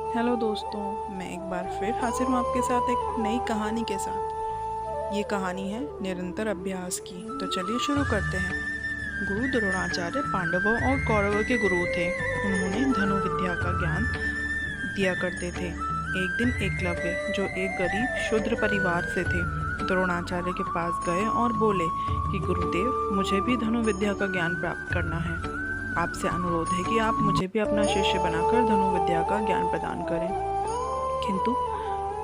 Hello दोस्तों, मैं एक बार फिर हाजिर हूँ आपके साथ एक नई कहानी के साथ। ये कहानी है निरंतर अभ्यास की। तो चलिए शुरू करते हैं। गुरु द्रोणाचार्य पांडवों और कौरवों के गुरु थे। उन्होंने धनुर्विद्या का ज्ञान दिया करते थे। एक दिन एकलव्य, जो एक गरीब शूद्र परिवार से थे, द्रोणाचार्य के पास गए और बोले कि गुरुदेव, मुझे भी धनुर्विद्या का ज्ञान प्राप्त करना है। आपसे अनुरोध है कि आप मुझे भी अपना शिष्य बनाकर धनुर्विद्या का ज्ञान प्रदान करें। किंतु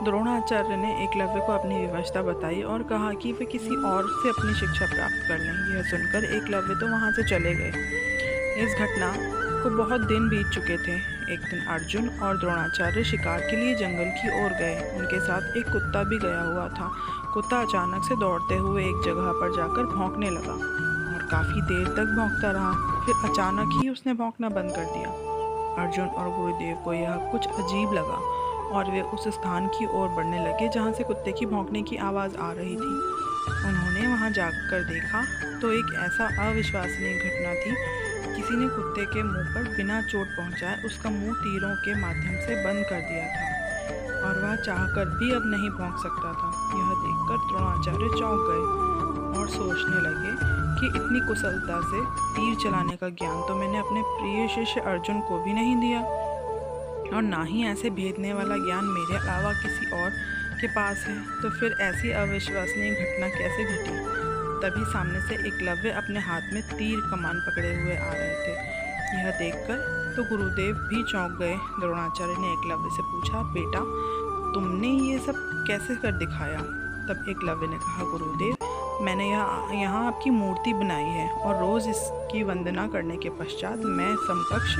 द्रोणाचार्य ने एकलव्य को अपनी व्यवस्था बताई और कहा कि वे किसी और से अपनी शिक्षा प्राप्त कर लें। यह सुनकर एकलव्य तो वहां से चले गए। इस घटना को बहुत दिन बीत चुके थे। एक दिन अर्जुन और द्रोणाचार्य शिकार के लिए जंगल की ओर गए। उनके साथ एक कुत्ता भी गया हुआ था। कुत्ता अचानक से दौड़ते हुए एक जगह पर जाकर भौंकने लगा और काफी देर तक भौंकता रहा। फिर अचानक ही उसने भौंकना बंद कर दिया। अर्जुन और गुरुदेव को यह कुछ अजीब लगा और वे उस स्थान की ओर बढ़ने लगे जहाँ से कुत्ते की भौंकने की आवाज़ आ रही थी। उन्होंने वहाँ जाकर देखा तो एक ऐसा अविश्वसनीय घटना थी। किसी ने कुत्ते के मुंह पर बिना चोट पहुँचाए उसका मुंह तीरों के माध्यम से बंद कर दिया था और वह चाहकर भी अब नहीं भौंक सकता था। यह देखकर द्रोणाचार्य चौंक गए और सोचने लगे कि इतनी कुशलता से तीर चलाने का ज्ञान तो मैंने अपने प्रिय शिष्य अर्जुन को भी नहीं दिया, और ना ही ऐसे भेदने वाला ज्ञान मेरे अलावा किसी और के पास है। तो फिर ऐसी अविश्वसनीय घटना कैसे घटी? तभी सामने से एकलव्य अपने हाथ में तीर कमान पकड़े हुए आ रहे थे। यह देखकर तो गुरुदेव भी चौंक गए। द्रोणाचार्य ने एकलव्य से पूछा, बेटा, तुमने ये सब कैसे कर दिखाया? तब एकलव्य ने कहा, गुरुदेव, मैंने यहाँ आपकी मूर्ति बनाई है और रोज़ इसकी वंदना करने के पश्चात मैं समकक्ष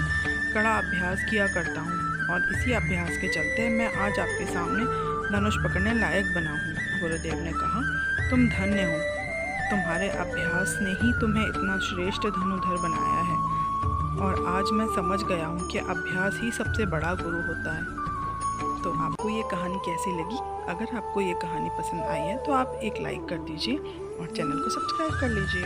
कड़ा अभ्यास किया करता हूँ, और इसी अभ्यास के चलते मैं आज आपके सामने धनुष पकड़ने लायक बना हूँ। गुरुदेव ने कहा, तुम धन्य हो। तुम्हारे अभ्यास ने ही तुम्हें इतना श्रेष्ठ धनुधर बनाया है, और आज मैं समझ गया हूँ कि अभ्यास ही सबसे बड़ा गुरु होता है। तो आपको ये कहानी कैसी लगी? अगर आपको ये कहानी पसंद आई है तो आप एक लाइक कर दीजिए और चैनल को सब्सक्राइब कर लीजिए।